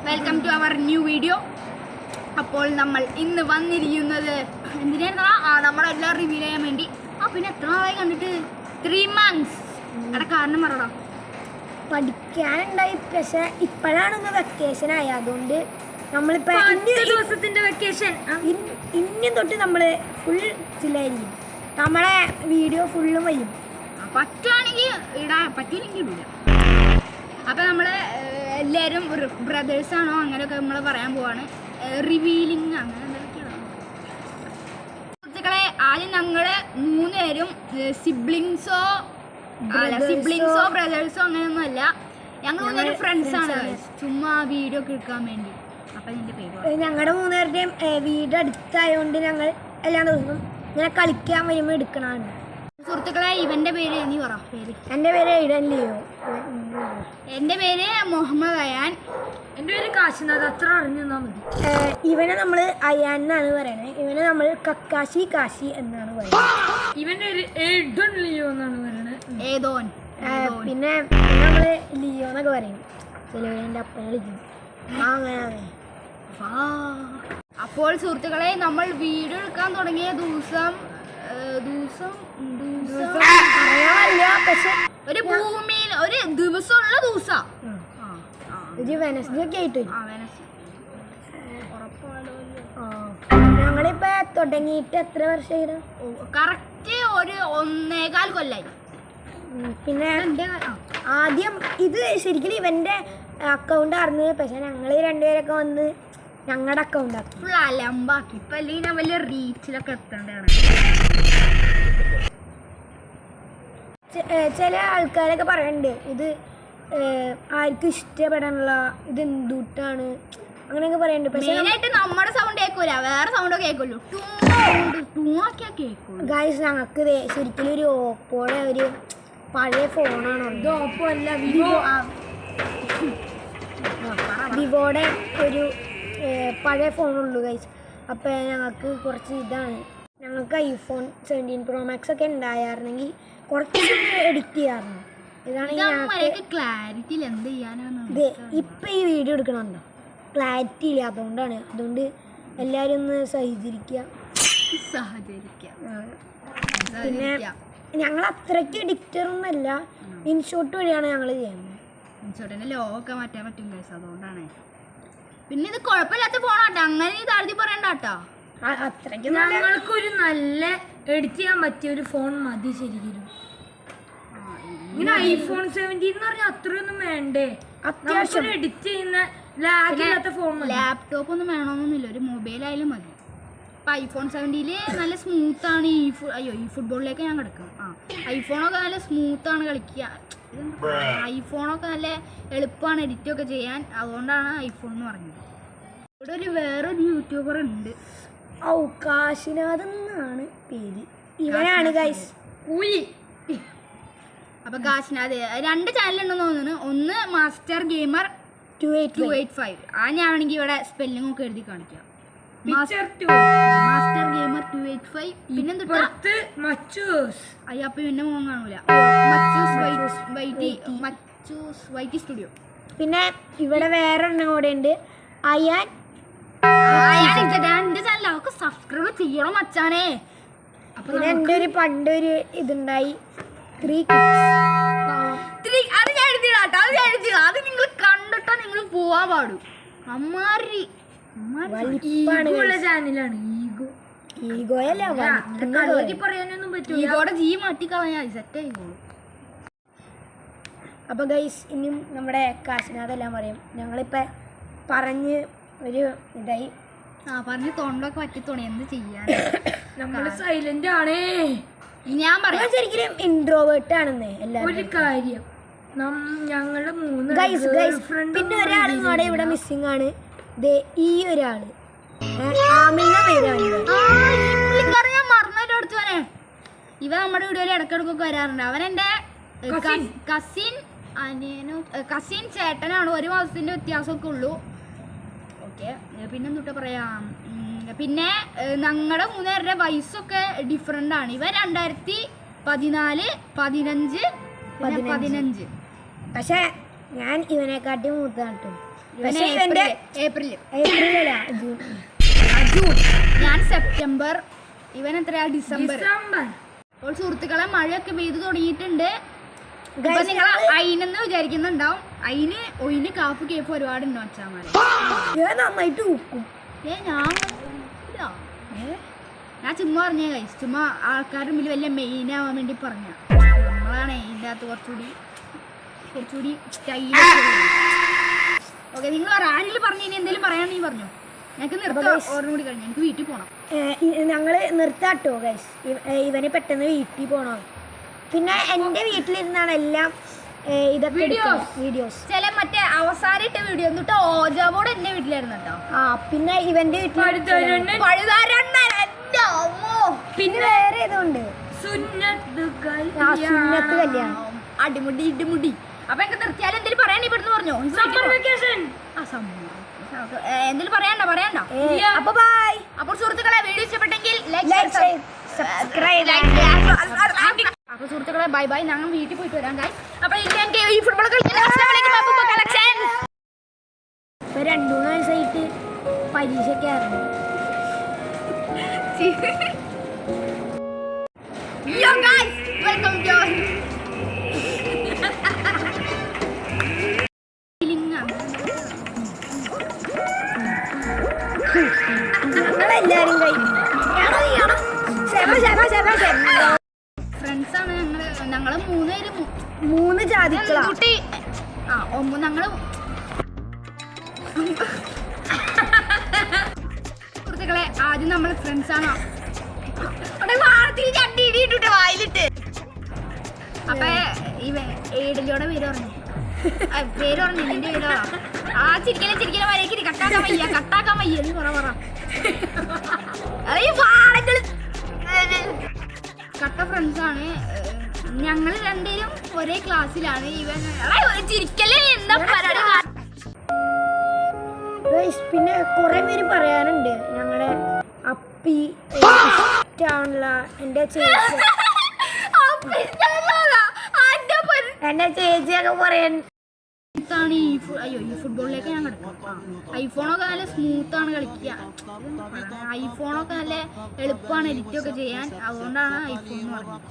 Welcome to our new video. അപ്പോൾ നമ്മൾ ഇന്ന് വന്നിരിക്കുന്നത് എന്തിനാ നമ്മളെല്ലാം റിവ്യൂ ചെയ്യാൻ വേണ്ടി. പിന്നെ എത്ര നാളായി കണ്ടിട്ട്? 3 months. അവിടെ കാരണം പറയടാ. പഠിക്കാനുണ്ടായി, പക്ഷെ ഇപ്പോഴാണ് വെക്കേഷൻ ആയി. അതുകൊണ്ട് നമ്മളിപ്പോ ദിവസത്തിന്റെ വെക്കേഷൻ ഇനി തൊട്ട് നമ്മള് ഫുൾ ചില്ലായിരിക്കും. നമ്മളെ വീഡിയോ ഫുള്ളും വരും. പറ്റുവാണെങ്കിൽ ഇടാൻ, പറ്റൂലെങ്കിൽ ഇടില്ല. അപ്പം നമ്മൾ എല്ലാവരും ബ്രദേഴ്സാണോ അങ്ങനെയൊക്കെ നമ്മൾ പറയാൻ പോവാണ്. റിവീലിംഗ് അങ്ങനെ എന്തൊക്കെയാണ് സുഹൃത്തുക്കളെ. ആദ്യം ഞങ്ങൾ 3 പേരും സിബ്ലിങ്സോ ബ്രദേഴ്സോ അങ്ങനെയൊന്നും അല്ല. ഞങ്ങൾ 3 പേരും ഫ്രണ്ട്സാണ്. ചുമ്മാ വീഡിയോ ഒക്കെ എടുക്കാൻ വേണ്ടി. അപ്പം എൻ്റെ പേര് ഞങ്ങളുടെ 3 പേരുടെയും വീട് അടുത്തായതുകൊണ്ട് ഞങ്ങൾ എല്ലാ ദിവസവും ഇങ്ങനെ കളിക്കാൻ വരുമ്പോൾ എടുക്കണമാണ്. സുഹൃത്തുക്കളെ, ഇവന്റെ പേര് നീ പറ. പേര് എൻ്റെ പേര് ഇടൻ ലിയോ. എൻ്റെ പേര് മുഹമ്മദ് അയാൻ. എൻ്റെ പേര് കാശിനാഥ്. അത്ര അറിഞ്ഞു തന്നാൽ മതി. ഇവനെ നമ്മൾ അയാൻ എന്നാണ് പറയണത്. ഇവനെ നമ്മൾ കക്കാശി കാശി എന്നാണ് പറയുന്നത്. ഇവന്റെ പേര് എഡൻ ലിയോ എന്നാണ് പറയണത്. ഏതോൻ. പിന്നെ നമ്മൾ ലിയോ എന്നൊക്കെ പറയും. ചിലവരെൻ്റെ അപ്പനെ വിളിക്കും. അങ്ങനെ. അപ്പോൾ സുഹൃത്തുക്കളെ, നമ്മൾ വീഡിയോ എടുക്കാൻ തുടങ്ങിയ ദിവസം അറിയാമല്ല, പക്ഷെ ഒരു ഭൂമിയിൽ ഒരു ദിവസമുള്ള ദിവസം വെനസ്ഡേ ഒക്കെ ആയിട്ട് ഞങ്ങളിപ്പോ തുടങ്ങിയിട്ട് എത്ര വർഷമായിരുന്നു? കറക്റ്റ് ഒരു 1.25 കൊല്ലായി. പിന്നെ ആദ്യം ഇത് ശരിക്കും ഇവന്റെ അക്കൗണ്ട് ആയിരുന്നു, പക്ഷെ ഞങ്ങൾ രണ്ടുപേരൊക്കെ വന്ന് ഞങ്ങളുടെ അക്കൗണ്ട് ആക്കി ഫുൾ അലമ്പാക്കി. ഇപ്പൊ അല്ലെങ്കിൽ ഞാൻ വലിയ റീച്ചിലൊക്കെ എത്തേണ്ടതാണ്. ചില ആൾക്കാരൊക്കെ പറയുന്നുണ്ട് ഇത് ആർക്കും ഇഷ്ടപ്പെടാനുള്ള, ഇത് എന്തുട്ടാണ് അങ്ങനെയൊക്കെ പറയുന്നുണ്ട്. പക്ഷെ മെയിനായിട്ട് നമ്മുടെ സൗണ്ട് കേൾക്കൂല, വേറെ സൗണ്ട് കേൾക്കുള്ളൂ. ഗൈസ്, ഞങ്ങൾക്ക് ശരിക്കും ഒരു ഓപ്പോയുടെ ഒരു പഴയ ഫോണാണ്. ഇത് ഓപ്പോ അല്ല, വിവോയുടെ ഒരു പഴയ ഫോണുള്ളൂ ഗൈസ്. അപ്പോൾ ഞങ്ങൾക്ക് കുറച്ച് ഇതാണ്. ഞങ്ങൾക്ക് iPhone 17 Pro Max ഒക്കെ ഉണ്ടായിരുന്നെങ്കിൽ കുറച്ച് എഡിറ്റ് ചെയ്യാറുണ്ട്. ഇതാണ് ക്ലാരിറ്റി. എന്ത് ചെയ്യാനാണ് ഇപ്പം ഈ വീഡിയോ എടുക്കണുണ്ടോ? ക്ലാരിറ്റി ഇല്ല, അതുകൊണ്ടാണ്. അതുകൊണ്ട് എല്ലാവരും ഒന്ന് സഹകരിക്കുക. പിന്നെ ഞങ്ങൾ അത്രയ്ക്ക് എഡിറ്ററൊന്നുമല്ല, ഇൻഷോട്ട് വഴിയാണ് ഞങ്ങൾ ചെയ്യുന്നത്. ഇൻഷോട്ടിൻ്റെ ലോഗൊക്കെ മാറ്റാൻ പറ്റും ഗൈസ്, അതുകൊണ്ടാണ്. പിന്നെ ഇത് കുഴപ്പമില്ലാത്ത ഫോണാട്ടോ, അങ്ങനെ ഇത് താഴ്ത്തി പറയണ്ട കേട്ടോ. അത്രയ്ക്ക് ഞങ്ങൾക്കൊരു നല്ല എഡിറ്റ് ചെയ്യാൻ പറ്റിയ ഒരു ഫോൺ മതി ശരിക്കും. ഇങ്ങനെ iPhone 17 എന്ന് പറഞ്ഞാൽ അത്രയൊന്നും വേണ്ടേ? അത്യാവശ്യം എഡിറ്റ് ചെയ്യുന്ന ലാഗില്ലാത്ത ഫോൺ. ലാപ്ടോപ്പ് ഒന്നും വേണമെന്നൊന്നുമില്ല, ഒരു മൊബൈലായാലും മതി. ഇപ്പം iPhone 17 നല്ല സ്മൂത്താണ്. ഈ ഫുട്ബോളിലേക്ക് ഞാൻ കിടക്കും. ഐഫോണൊക്കെ നല്ല സ്മൂത്താണ് കളിക്കുക. ഐഫോണൊക്കെ നല്ല എളുപ്പമാണ് എഡിറ്റൊക്കെ ചെയ്യാൻ, അതുകൊണ്ടാണ് ഐഫോൺ എന്ന് പറഞ്ഞത്. ഇവിടെ വേറൊരു യൂട്യൂബർ ഉണ്ട്, കാശിനാഥ് എന്നാണ് പേര്. ഇവനാണ് ഗൈസ് കൂലി. അപ്പൊ കാശിനാഥ് 2 ചാനലുണ്ടെന്ന് തോന്നുന്നു. ഒന്ന് മാസ്റ്റർ ഗെയിമർ 285. ഞാനാണെങ്കിൽ ഇവിടെ സ്പെല്ലിംഗ് ഒക്കെ എഴുതി കാണിക്കാം. Master gamer 285. പിന്നെന്താ അയ്യപ്പ പിന്നെ മോൻ കാണൂല. മച്ചൂസ് വൈറ്റി സ്റ്റുഡിയോ. പിന്നെ ഇവിടെ വേറെ എണ്ണം കൂടെ ഉണ്ട്, അയാൻ. എന്റെ ചാനൽ അവർക്ക് സബ്സ്ക്രൈബ് ചെയ്യണം മച്ചാനെ. പിന്നെ എൻ്റെ ഒരു പണ്ടൊരു ഇതുണ്ടായി 3 അത് ഞാൻ എഴുതിയതാട്ടോ. അത് നിങ്ങൾ കണ്ടിട്ടാ നിങ്ങൾ പോവാൻ പാടും. ചാനലാണ് ഈഗോയല്ല പറയാനൊന്നും പറ്റും. ഈഗോടെ ജീ മാറ്റിക്കളഞ്ഞാൽ സെറ്റ് ആയിക്കോളും. അപ്പൊ ഗൈസ്, ഇനിയും നമ്മുടെ കാശിനാഥെല്ലാം പറയും. ഞങ്ങളിപ്പോൾ പറഞ്ഞ് ഒരു ഇതായി പറഞ്ഞ് തൊണ്ടൊക്കെ പറ്റിത്തോണി. എന്ത് ചെയ്യാൻ, നമ്മള് സൈലന്റ് ആണേ. ഞാൻ പറയാം, ശരിക്കും ഇൻട്രോവേർട്ട് ആണെന്ന് എല്ലാവരും. ഒരു കാര്യം, ഞങ്ങളുടെ 3 ഗൈസ് പിന്നെ ഒരാളും കൂടെ ഇവിടെ മിസ്സിംഗ് ആണ്. ഈ ഒരാള് ഞാൻ മറന്നോടുത്തവനെ. ഇവ നമ്മുടെ വീഡിയോയിൽ ഇടക്കിടക്കൊക്കെ വരാറുണ്ട്. അവനെന്റെ കസിൻ ചേട്ടനാണ്. 1 മാസത്തിന്റെ വ്യത്യാസമൊക്കെ ഉള്ളൂ. ഓക്കെ, പിന്നെന്തൊട്ട് പറയാം. പിന്നെ ഞങ്ങളുടെ 3 പേരുടെ വയസ്സൊക്കെ ഡിഫറെൻ്റ് ആണ്. ഇവ 2014, 15, 15. പക്ഷെ ഞാൻ ഇവനെക്കാട്ടി മൂത്താണ് കേട്ടോ. പക്ഷേ ഇവന്റെ ഏപ്രില് ഏപ്രിലല്ല ജൂൺ. ജൂൺ, ഞാൻ സെപ്റ്റംബർ, ഇവൻ എത്രയാ ഡിസംബർ. ഡിസംബർ. അപ്പോൾ സുഹൃത്തുക്കളെ മഴയൊക്കെ പെയ്തു തുടങ്ങിയിട്ടുണ്ട്. അപ്പൊ നിങ്ങൾ അയിനെന്ന് വിചാരിക്കുന്നുണ്ടാവും. ഒയിന് കാഫ് കേഫ് ഒരുപാടുണ്ടോ അച്ഛാമാരെ? ഞാൻ നന്നായിട്ട് ഊക്കും. ഞാൻ ചുമ്മാ പറഞ്ഞേ കഴിച്ചു, ചുമ്മാ ആൾക്കാരുടെ മുമ്പിൽ വലിയ മെയിൻ ആവാൻ വേണ്ടി പറഞ്ഞ. നമ്മളാണ് ഇതിൻ്റെ അകത്ത് കുറച്ചുകൂടി സ്റ്റൈൽ. ഓക്കെ, നിങ്ങൾ ആരെങ്കിലും പറഞ്ഞു ഇനി എന്തെങ്കിലും പറയാണെങ്കിൽ പറഞ്ഞോ. ഞങ്ങൾക്ക് നിർത്താം. ഓർമ്മ കൂടി കഴിഞ്ഞു, എനിക്ക് വീട്ടിൽ പോകണം. ഞങ്ങള് നിർത്താട്ടോ ഗൈസ്. ഇവന് പെട്ടെന്ന് വീട്ടിൽ പോകണം. പിന്നെ എൻ്റെ വീട്ടിലിരുന്നാണ് എല്ലാം ഇതൊക്കെ വീഡിയോസ്. ചില മറ്റേ അവസാനിട്ട വീഡിയോ എന്നിട്ട് ഓജാബോട് എന്റെ വീട്ടിലായിരുന്നു കേട്ടോ. പിന്നെ ഇവന്റെ വീട്ടിൽ പിന്നെ വേറെ ഏതുണ്ട് സുന്നത്ത് കല്യാണം. അടിമുടി ഇടിമുടി. അപ്പൊ എനിക്ക് നിർത്തിയാലും എന്തെങ്കിലും പറയാൻ ഇവിടുന്ന് പറഞ്ഞോ. Summer vacation. എന്തെങ്കിലും പറയണ്ട. അപ്പൊ ബൈ. അപ്പോൾ സുഹൃത്തുക്കളെ വീഡിയോ ഇഷ്ടപ്പെട്ടെങ്കിൽ അപ്പൊ സുഹൃത്തുക്കളെ ബൈ ബൈ. ഞങ്ങൾ വീട്ടിൽ പോയിട്ട് വരാം ഗൈസ്. അപ്പൊ ഈ ഫുട്ബോൾ കളക്ഷൻ 2-3 വയസ്സായിട്ട് പരീക്ഷയൊക്കെ ആയിരുന്നു. വെൽക്കം ടു ഞങ്ങളെല്ലാരും ഫ്രണ്ട്സ് ആണ് ഞങ്ങള് 3 പേര് 3 ജാതിക്കളാ. ഞങ്ങള് സുഹൃത്തുക്കളെ ആദ്യം നമ്മൾ ഫ്രണ്ട്സ് ആണോ വായിലിട്ട്. അപ്പൊ ഏടലിയോടെ പേര് പറഞ്ഞു നിന്റെ പേരോ ആ ചിരിക്കല വരേക്ക് കട്ടാക്കാൻ വയ്യ നീ പറ കട്ട ഫ്രണ്ട്സ് ആണ് ഞങ്ങൾ രണ്ടുപേരും ഒരേ ക്ലാസ്സിലാണ്. ഇവൻ ചിരിക്കലേ എന്താ പരിപാടി. പിന്നെ കുറെ പേര് പറയാനുണ്ട് ഞങ്ങളുടെ അപ്പി ഇഷ്ടാണല്ല. എന്റെ ചേച്ചിയൊക്കെ പറയാൻ ഈ ഫുട്ബോളിലേക്ക് ഞാൻ കിടക്കാം. ഐഫോണൊക്കെ നല്ല സ്മൂത്ത് ആണ് കളിക്കുക. ഐഫോണൊക്കെ നല്ല എളുപ്പമാണ് എഡിറ്റ് ഒക്കെ ചെയ്യാൻ. അതുകൊണ്ടാണ് ഐഫോൺ എന്ന് പറഞ്ഞത്.